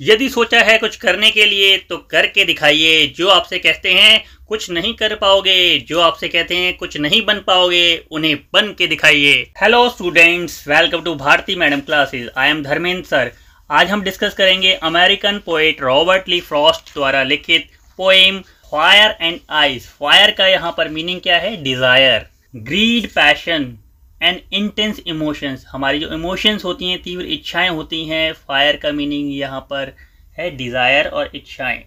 यदि सोचा है कुछ करने के लिए तो करके दिखाइए। जो आपसे कहते हैं कुछ नहीं कर पाओगे, जो आपसे कहते हैं कुछ नहीं बन पाओगे, उन्हें बन के दिखाइए। Hello students, welcome to Bharti madam classes. I am Dharmendra sir. आज हम डिस्कस करेंगे American poet Robert Lee Frost द्वारा लिखित poem fire and ice. Fire का यहाँ पर मीनिंग क्या है? Desire, greed, passion and intense emotions. हमारी जो इमोशंस होती हैं, तीव्र इच्छाएं होती हैं। फायर का मीनिंग यहाँ पर है डिज़ायर और इच्छाएं।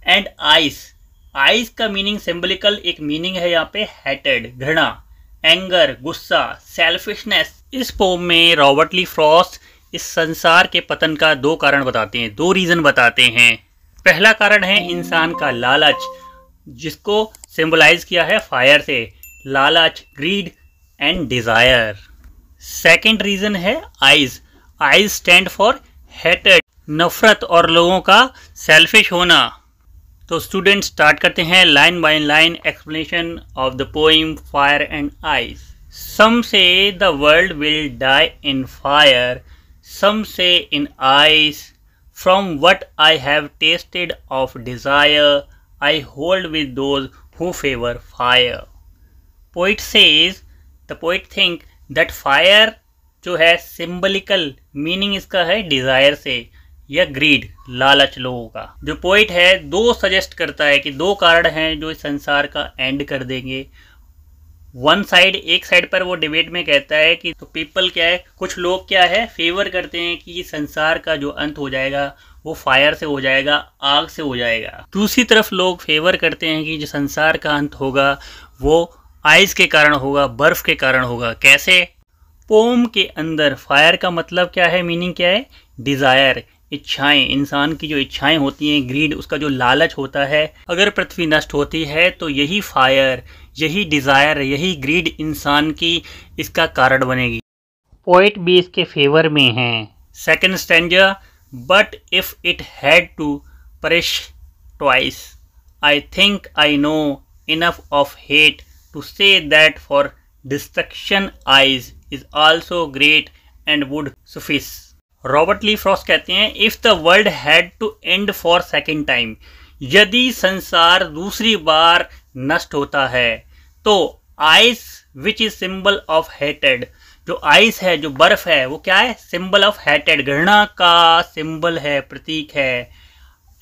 एंड आइस, आइस का मीनिंग सिंबलिकल एक मीनिंग है यहाँ पे हेटेड, घृणा, एंगर, गुस्सा, सेल्फिशनेस। इस पोम में रॉबर्ट ली फ्रॉस्ट इस संसार के पतन का दो कारण बताते हैं, दो रीज़न बताते हैं। पहला कारण है इंसान का लालच, जिसको सिंबलाइज किया है फायर से। लालच, greed and desire. Second reason है आइज। आइज स्टैंड फॉर हेटेड, नफरत और लोगों का सेल्फिश होना। तो स्टूडेंट स्टार्ट करते हैं line by line explanation of the poem fire and ice. Some say the world will die in fire, some say in ice. From what I have tasted of desire, I hold with those who favour fire. Poet says, the poet think that fire जो है सिंबलिकल meaning इसका है desire से या grid, लालच लोगों का। जो पोइट है दो सजेस्ट करता है कि दो कारण हैं जो इस संसार का एंड कर देंगे। वन साइड, एक साइड पर वो डिबेट में कहता है कि तो पीपल क्या है, कुछ लोग क्या है फेवर करते हैं कि संसार का जो अंत हो जाएगा वो फायर से हो जाएगा, आग से हो जाएगा। दूसरी तरफ लोग फेवर करते हैं कि जो संसार का अंत होगा वो आइस के कारण होगा, बर्फ के कारण होगा। कैसे? पोम के अंदर फायर का मतलब क्या है, मीनिंग क्या है? डिज़ायर, इच्छाएं। इंसान की जो इच्छाएं होती हैं, ग्रीड, उसका जो लालच होता है। अगर पृथ्वी नष्ट होती है तो यही फायर, यही डिज़ायर, यही ग्रीड इंसान की इसका कारण बनेगी। पोइट भी इसके फेवर में हैं। Second stanza, but if it had to perish twice, I think I know enough of hate to say that for destruction eyes is also great and would suffice। Robert Lee Frost कहते हैं, if the world had to end for second time, यदि संसार दूसरी बार नष्ट होता है तो ice which is symbol of hated, जो आइस है, जो बर्फ है, वो क्या है? सिंबल ऑफ हेटेड, घृणा का सिंबल है, प्रतीक है।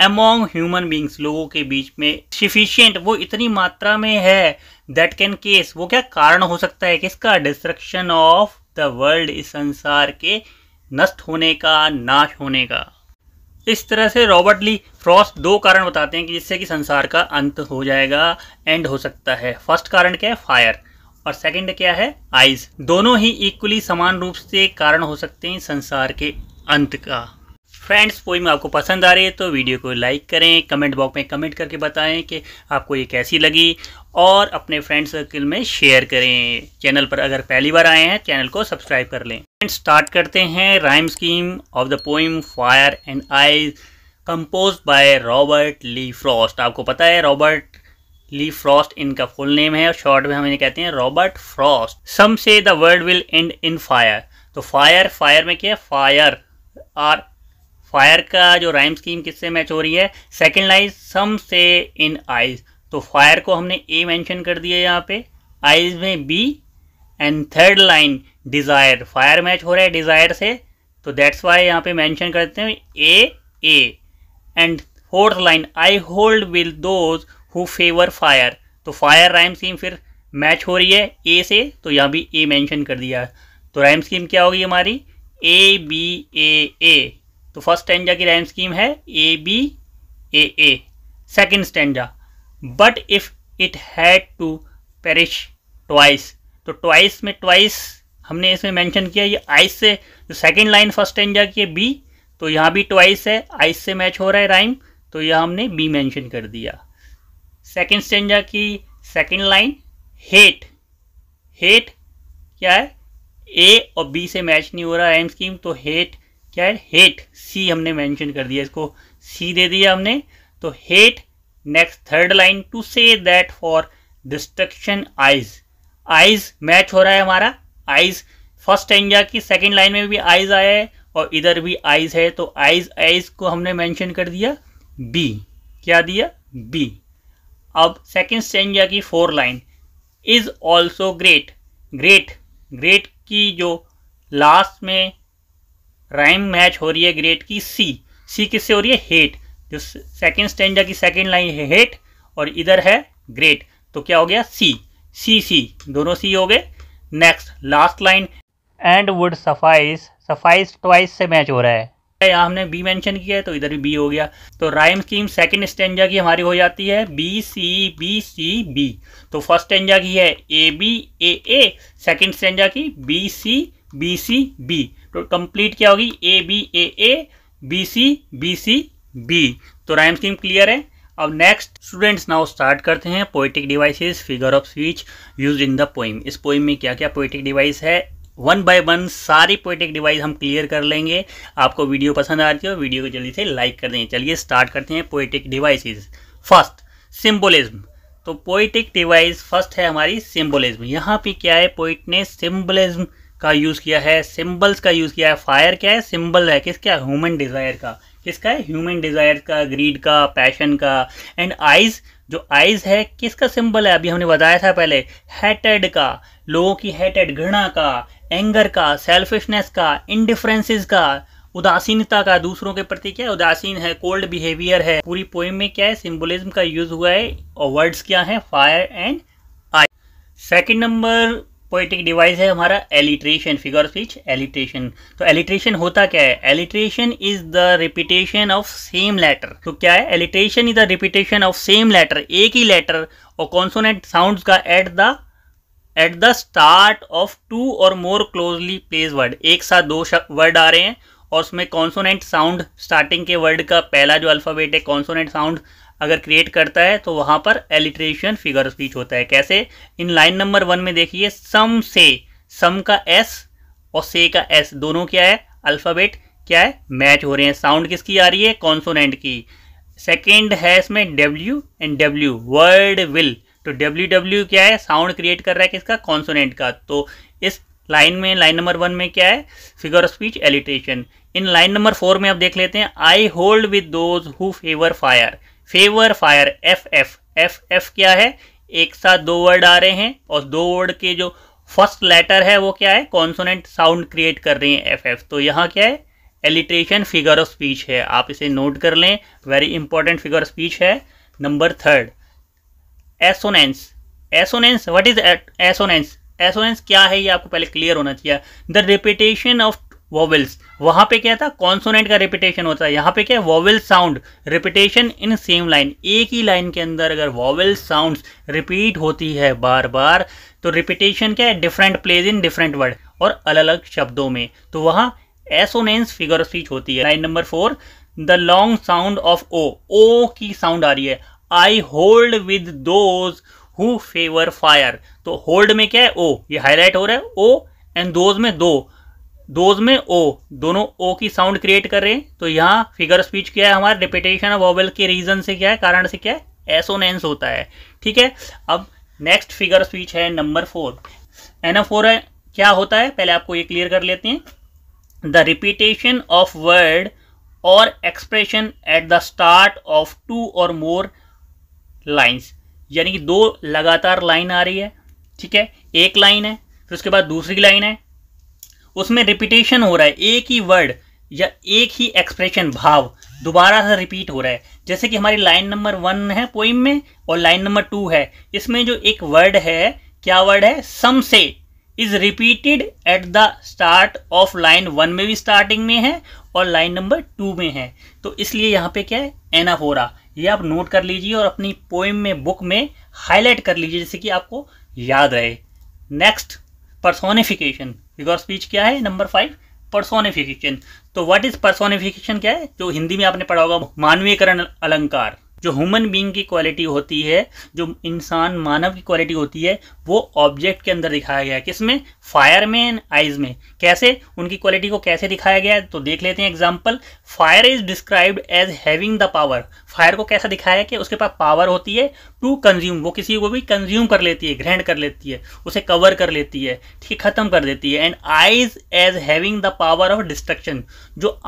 अमोंग ह्यूमन बींग्स, लोगों के बीच में। सफिशिएंट, वो इतनी मात्रा में है। दैट कैन केस, वो क्या कारण हो सकता है किसका? डिस्ट्रक्शन ऑफ द वर्ल्ड, इस संसार के नष्ट होने का, नाश होने का। इस तरह से रॉबर्ट ली फ्रॉस्ट दो कारण बताते हैं कि जिससे कि संसार का अंत हो जाएगा, एंड हो सकता है। फर्स्ट कारण क्या है? फायर, और सेकंड क्या है? आइस। दोनों ही इक्वली समान रूप से कारण हो सकते हैं संसार के अंत का। फ्रेंड्स, पोएम आपको पसंद आ रही है तो वीडियो को लाइक करें, कमेंट बॉक्स में कमेंट करके बताएं कि आपको ये कैसी लगी, और अपने फ्रेंड सर्कल में शेयर करें। चैनल पर अगर पहली बार आए हैं चैनल को सब्सक्राइब कर लें। फ्रेंड्स, स्टार्ट करते हैं rhyme scheme of the poem fire and ice, composed by Robert Lee Frost. आपको पता है रॉबर्ट ली फ्रॉस्ट इनका फुल नेम है, और शॉर्ट में हम इन्हें कहते हैं Robert Frost. Some say the world will end in fire, तो फायर, फायर में क्या है? फायर। और फायर का जो राइम स्कीम किससे मैच हो रही है? Second line, some say in eyes, तो फायर को हमने ए मेंशन कर दिया यहाँ पे, आइज में B, and third line desire, fire match हो रहा है डिज़ायर से, तो दैट्स वाई यहाँ पे मेंशन करते हैं A. And fourth line, I hold will those who favour fire, तो फायर राइम स्कीम फिर मैच हो रही है ए से, तो यहाँ भी ए मेंशन कर दिया। तो राइम स्कीम क्या होगी हमारी? A B A. तो फर्स्ट स्टैंजा की राइम स्कीम है A B A. Second stanza, but if it had to perish twice, तो ट्वाइस में ट्वाइस हमने इसमें मेंशन किया, ये आइस से। जो सेकेंड लाइन फर्स्ट स्टैंजा की है बी, तो यहाँ भी ट्वाइस है, आइस से मैच हो रहा है राइम, तो यहाँ हमने बी मेंशन कर दिया। सेकेंड स्टैंजा की सेकेंड लाइन हेट, हेट क्या है? ए और बी से मैच नहीं हो रहा राइम स्कीम, तो हेट क्या है? हेट, सी हमने मेंशन कर दिया, इसको सी दे दिया हमने, तो hate. Next third line, to say that for destruction ice, ice match हो रहा है हमारा, आइज फर्स्ट स्टैंजा की सेकंड लाइन में भी आइज आया है, और इधर भी आइज है, तो आइज आइज को हमने मेंशन कर दिया बी। क्या दिया? बी। अब सेकंड स्टैंजा की 4 line, is also great. Great, great की जो लास्ट में राइम मैच हो रही है ग्रेट की सी। सी किससे हो रही है? हेट। जो सेकंड स्टैंजा की सेकंड लाइन है हेट और इधर है ग्रेट, तो क्या हो गया? सी। सी सी दोनों सी हो गए। Next last line, and would suffice. Suffice twice से मैच हो रहा है, यहाँ हमने बी मेंशन किया है तो इधर भी बी हो गया। तो राइम स्कीम सेकंड स्टैंजा की हमारी हो जाती है बी सी बी। तो फर्स्ट स्टैंजा की है A B A, second stanza की बी सी बी। तो कंप्लीट क्या होगी? A B C B. तो राइम स्कीम क्लियर है। अब नेक्स्ट स्टूडेंट्स नाउ स्टार्ट करते हैं poetic devices, figure of speech use in the poem. इस पोइम में क्या क्या पोएटिक डिवाइस है, वन बाय वन सारी पोएटिक डिवाइस हम क्लियर कर लेंगे। आपको वीडियो पसंद आ रही है, वीडियो को जल्दी से लाइक कर दें। चलिए स्टार्ट करते हैं पोएटिक डिवाइसेस। First symbolism. तो पोएटिक डिवाइस फर्स्ट है हमारी सिंबोलिज्म। यहाँ पे क्या है? पोइट ने सिंबोलिज्म का यूज किया है, सिंबल्स का यूज किया है। फायर क्या है? सिंबल है किसका? ह्यूमन डिजायर का। किसका है? ह्यूमन डिजायर का, ग्रीड का, पैशन का। एंड आइज, जो आइज है किसका सिंबल है? अभी हमने बताया था पहले, हेटेड का, लोगों की हेटेड, घृणा का, एंगर का, सेल्फिशनेस का, इंडिफरेंसेस का, उदासीनता का, दूसरों के प्रति क्या है? उदासीन है, कोल्ड बिहेवियर है। पूरी पोएम में क्या है? सिंबोलिज्म का यूज हुआ है और वर्ड्स क्या है? Fire and ice. Second number poetic device है हमारा alliteration, figure of speech alliteration. तो एलिट्रेशन होता क्या है? Alliteration is the repetition of same letter. तो क्या है? Alliteration is the repetition of same letter, एक ही लेटर और कॉन्सोनेंट साउंड्स का एट द स्टार्ट ऑफ 2 और मोर क्लोजली प्लेस वर्ड। एक साथ 2 वर्ड आ रहे हैं और उसमें कॉन्सोनेंट साउंड स्टार्टिंग के वर्ड का पहला जो अल्फाबेट है कॉन्सोनेंट साउंड अगर क्रिएट करता है तो वहां पर एलिट्रेशन फिगर ऑफ स्पीच होता है। कैसे? इन लाइन नंबर 1 में देखिए, सम से, सम का एस और से का एस दोनों क्या है? अल्फाबेट क्या है? मैच हो रहे हैं। साउंड किसकी आ रही है? कॉन्सोनेंट की। सेकेंड है इसमें W and W, word will. तो डब्ल्यू डब्ल्यू क्या है? साउंड क्रिएट कर रहा है किसका? कॉन्सोनेंट का। तो इस लाइन में, लाइन नंबर 1 में क्या है? Figure of speech alliteration. In line number 4 में अब देख लेते हैं, आई hold with those who favour fire. Favour fire, F F, F F क्या है? एक साथ 2 वर्ड आ रहे हैं और 2 वर्ड के जो फर्स्ट लेटर है वो क्या है? कॉन्सोनेंट साउंड क्रिएट कर रहे हैं, एफ एफ। तो यहाँ क्या है? एलिट्रेशन फिगर ऑफ स्पीच है। आप इसे नोट कर लें, very important figure of speech है। Number 3 assonance. Assonance, what is assonance? Assonance क्या है ये आपको पहले क्लियर होना चाहिए। The repetition of vowels. वहां पे क्या था? कॉन्सोनेंट का रिपीटेशन होता है। यहाँ पे क्या है? Vowel sound repetition in same line. एक ही लाइन के अंदर अगर वोवेल साउंड्स रिपीट होती है बार बार तो रिपीटेशन क्या है? Different place in different word और अलग अलग शब्दों में, तो वहां एसोनेंस फिगर ऑफ स्पीच होती है। Line number 4 the long sound of O. O की साउंड आ रही है। I hold with those who favour fire. तो होल्ड में क्या है? ओ, ये हाईलाइट हो रहा है ओ, एंड दोज में दोज में ओ, दोनों ओ की साउंड क्रिएट कर रहे हैं। तो यहाँ फिगर ऑफ स्पीच क्या है? हमारा रिपीटेशन ऑफ वोवेल के रीजन से क्या है? कारण से क्या है? एसोनेंस होता है। ठीक है। अब नेक्स्ट फिगर ऑफ स्पीच है नंबर 4 एनाफोरा। है क्या होता है? पहले आपको ये क्लियर कर लेते हैं। द रिपीटेशन ऑफ वर्ड और expression eight the start of 2 और मोर लाइन्स, यानी कि 2 लगातार लाइन आ रही है। ठीक है, एक लाइन है फिर उसके बाद दूसरी लाइन है, उसमें रिपीटेशन हो रहा है, एक ही वर्ड या एक ही एक्सप्रेशन, भाव दोबारा से रिपीट हो रहा है। जैसे कि हमारी लाइन नंबर 1 है पोइम में और लाइन नंबर 2 है, इसमें जो एक वर्ड है, क्या वर्ड है? सम से, is repeated eight the start of line 1 में भी स्टार्टिंग में है और लाइन नंबर 2 में है। तो इसलिए यहाँ पे क्या है? एनाफोरा। ये आप नोट कर लीजिए और अपनी पोइम में, बुक में हाईलाइट कर लीजिए जिससे कि आपको याद रहे। Next personification. Figure of speech क्या है? Number 5 personification. तो व्हाट इज पर्सोनिफिकेशन? क्या है? जो हिंदी में आपने पढ़ा होगा, मानवीयकरण अलंकार। जो ह्यूमन बीइंग की क्वालिटी होती है, जो इंसान मानव की क्वालिटी होती है, वो ऑब्जेक्ट के अंदर दिखाया गया है। किसमें? फायर में एंड आइज में। कैसे? उनकी क्वालिटी को कैसे दिखाया गया है तो देख लेते हैं example. Fire is described as having the power. Fire को कैसा दिखाया है कि उसके पास पावर होती है टू कंज्यूम, वो किसी को भी कंज्यूम कर लेती है, ग्रहण कर लेती है, उसे कवर कर लेती है, ठीक, खत्म कर देती है। And ice as having the power of destruction. जो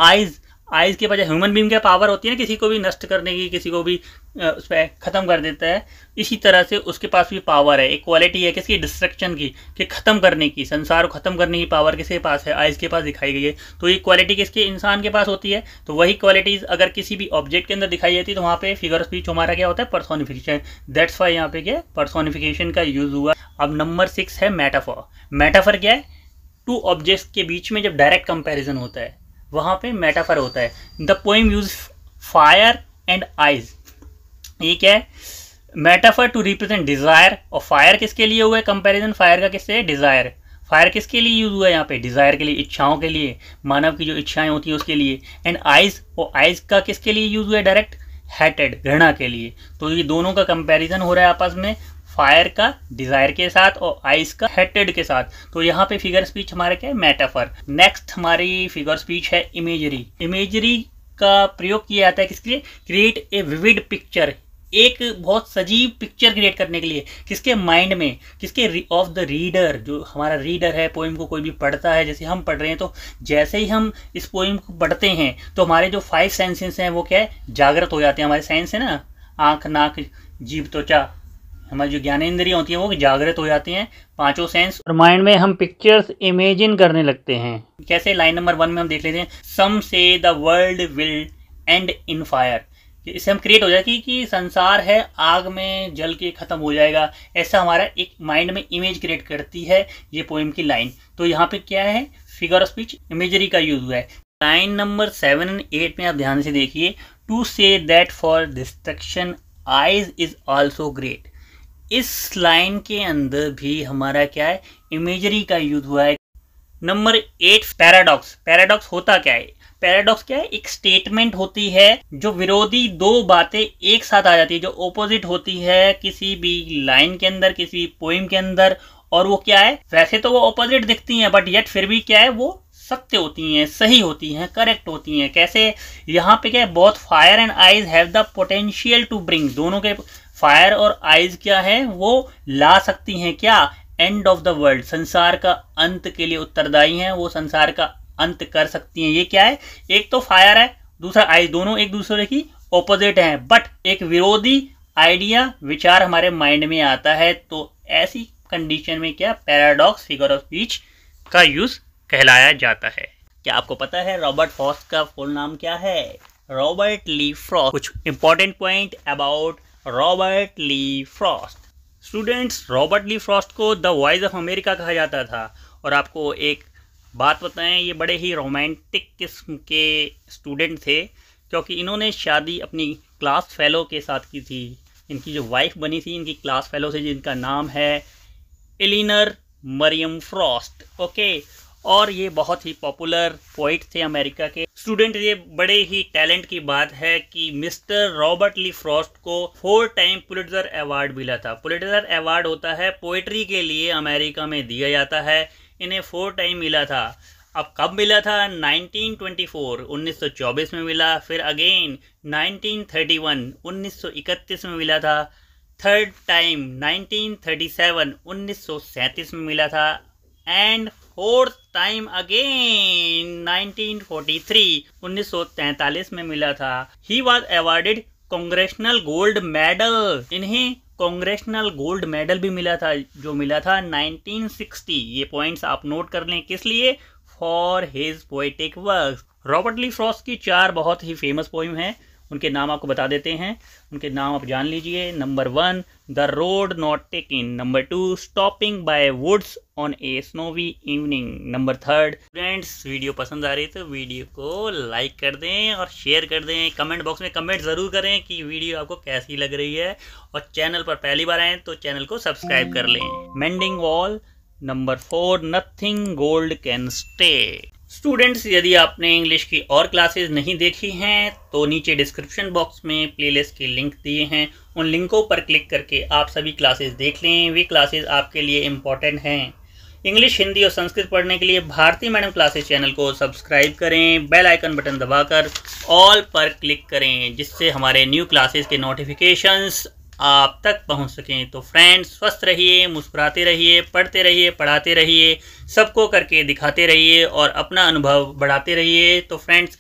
आइज के बजाय ह्यूमन बीइंग की पावर होती है ना किसी को भी नष्ट करने की, किसी को भी उस पर खत्म कर देता है, इसी तरह से उसके पास भी पावर है, एक क्वालिटी है किसकी? डिस्ट्रक्शन की, कि खत्म करने की, संसार को खत्म करने की पावर किसके पास है? आइज के पास दिखाई गई है। तो ये क्वालिटी किसके? इंसान के पास होती है। तो वही क्वालिटीज अगर किसी भी ऑब्जेक्ट के अंदर दिखाई जाती है तो वहाँ पे फिगर ऑफ स्पीच हमारा क्या होता है? पर्सोनिफिकेशन। दैट्स वाई यहाँ पे क्या पर्सोनिफिकेशन का यूज हुआ। अब नंबर 6 है मेटाफर। मेटाफर क्या है? टू ऑब्जेक्ट्स के बीच में जब डायरेक्ट कंपेरिजन होता है वहाँ पे मेटाफर होता है। The poem use fire and eyes. ये क्या है? Metaphor to represent desire. और फायर किसके लिए हुआ है? कंपैरिजन फायर का किससे? डिजायर। फायर किसके लिए यूज हुआ है यहाँ पे? डिजायर के लिए, इच्छाओं के लिए, मानव की जो इच्छाएं होती हैं उसके लिए। एंड आइज, और आइज का किसके लिए यूज हुआ है? डायरेक्ट हेटेड, घृणा के लिए। तो ये दोनों का कंपैरिजन हो रहा है आपस में, फायर का डिजायर के साथ और आइस का हेटेड के साथ। तो यहाँ पे फिगर स्पीच हमारे क्या है? मेटाफर। नेक्स्ट हमारी फिगर स्पीच है इमेजरी। इमेजरी का प्रयोग किया जाता है किसके लिए? क्रिएट ए विविड पिक्चर, एक बहुत सजीव पिक्चर क्रिएट करने के लिए। किसके? माइंड में, किसके? Of the reader. जो हमारा रीडर है, पोइम को कोई भी पढ़ता है, जैसे हम पढ़ रहे हैं, तो जैसे ही हम इस पोइम को पढ़ते हैं तो हमारे जो 5 सेंसेस हैं वो क्या है? जागृत हो जाते हैं। हमारे सेंस है ना, आँख, नाक, जीभ, त्वचा, हमारी जो ज्ञानेंद्रियाँ होती हैं वो जागृत हो जाती हैं, 5 सेंस, और माइंड में हम पिक्चर्स इमेजिन करने लगते हैं। कैसे? लाइन नंबर 1 में हम देख लेते हैं। सम say the world will end in fire. इससे हम क्रिएट हो जाएगी कि संसार है आग में जल के खत्म हो जाएगा, ऐसा हमारा एक माइंड में इमेज क्रिएट करती है ये पोएम की लाइन। तो यहाँ पे क्या है? फिगर ऑफ स्पीच, इमेजरी का यूज हुआ है। लाइन नंबर 7 एंड 8 में आप ध्यान से देखिए। To say that for destruction eyes is also great. इस लाइन के अंदर भी हमारा क्या है? इमेजरी का यूज हुआ है। Number 8 paradox. पैराडॉक्स होता क्या है? पैराडॉक्स क्या है? एक स्टेटमेंट होती है जो विरोधी दो बातें एक साथ आ जाती है, जो ओपोजिट होती है किसी भी लाइन के अंदर, किसी पोइम के अंदर। और वो क्या है? वैसे तो वो ओपोजिट दिखती हैं बट येट फिर भी क्या है? वो सत्य होती हैं, सही होती हैं, करेक्ट होती हैं। कैसे? यहाँ पे क्या है? Both fire and eyes have the potential to bring. दोनों के फायर और आइज क्या है? वो ला सकती हैं क्या? एंड ऑफ द वर्ल्ड, संसार का अंत के लिए उत्तरदायी हैं, वो संसार का अंत कर सकती हैं। ये क्या है? एक तो फायर है, दूसरा आइज, दोनों एक दूसरे की ऑपोजिट हैं, बट एक विरोधी आइडिया, विचार हमारे माइंड में आता है। तो ऐसी कंडीशन में क्या? पैराडॉक्स फिगर ऑफ स्पीच का यूज कहलाया जाता है। क्या आपको पता है रॉबर्ट फ्रॉस्ट का फुल नाम क्या है? Robert Lee Frost. कुछ important point about Robert Lee Frost. Students, Robert Lee Frost को द वॉइस ऑफ अमेरिका कहा जाता था। और आपको एक बात बताएं, ये बड़े ही रोमांटिक किस्म के स्टूडेंट थे, क्योंकि इन्होंने शादी अपनी क्लास फेलो के साथ की थी। इनकी जो वाइफ बनी थी इनकी क्लास फेलो से, जिनका नाम है एलिनर मरियम फ्रॉस्ट। ओके, और ये बहुत ही पॉपुलर पोइट थे अमेरिका के। स्टूडेंट, ये बड़े ही टैलेंट की बात है कि मिस्टर रॉबर्ट ली फ्रॉस्ट को 4 टाइम पुलिट्जर अवार्ड मिला था। पुलिट्जर अवार्ड होता है पोइट्री के लिए, अमेरिका में दिया जाता है। इन्हें 4 टाइम मिला था। अब कब मिला था? 1924 1924 में मिला, फिर अगेन 1931 1931 में मिला था, थर्ड टाइम 1937 1937 में मिला था, एंड फोर्थ टाइम अगेन 1943 1943 में मिला था। He was awarded congressional gold medal. इन्हें कांग्रेशनल गोल्ड मेडल भी मिला था, जो मिला था 1960। ये पॉइंट्स आप नोट कर लें, किस लिए? For his poetic works. Robert Lee Frost की 4 बहुत ही फेमस पोइम हैं, उनके नाम आपको बता देते हैं, उनके नाम आप जान लीजिए। Number 1 the road not taken, number 2 stopping by woods on a snowy evening, number 3। Friends, video पसंद आ रही है तो वीडियो को लाइक कर दें और शेयर कर दें। कमेंट बॉक्स में कमेंट ज़रूर करें कि वीडियो आपको कैसी लग रही है, और चैनल पर पहली बार आए तो चैनल को सब्सक्राइब कर लें। Mending wall, number 4 nothing gold can stay. Students, यदि आपने इंग्लिश की और क्लासेस नहीं देखी हैं तो नीचे डिस्क्रिप्शन बॉक्स में प्लेलिस्ट के लिंक दिए हैं, उन लिंकों पर क्लिक करके आप सभी क्लासेस देख लें। वे क्लासेस आपके लिए इम्पॉर्टेंट हैं। इंग्लिश, हिंदी और संस्कृत पढ़ने के लिए भारती मैडम क्लासेस चैनल को सब्सक्राइब करें, बेल आइकन बटन दबाकर ऑल पर क्लिक करें, जिससे हमारे न्यू क्लासेस के नोटिफिकेशंस आप तक पहुंच सकें। तो फ्रेंड्स, स्वस्थ रहिए, मुस्कुराते रहिए, पढ़ते रहिए, पढ़ाते रहिए, सबको करके दिखाते रहिए और अपना अनुभव बढ़ाते रहिए। तो फ्रेंड्स,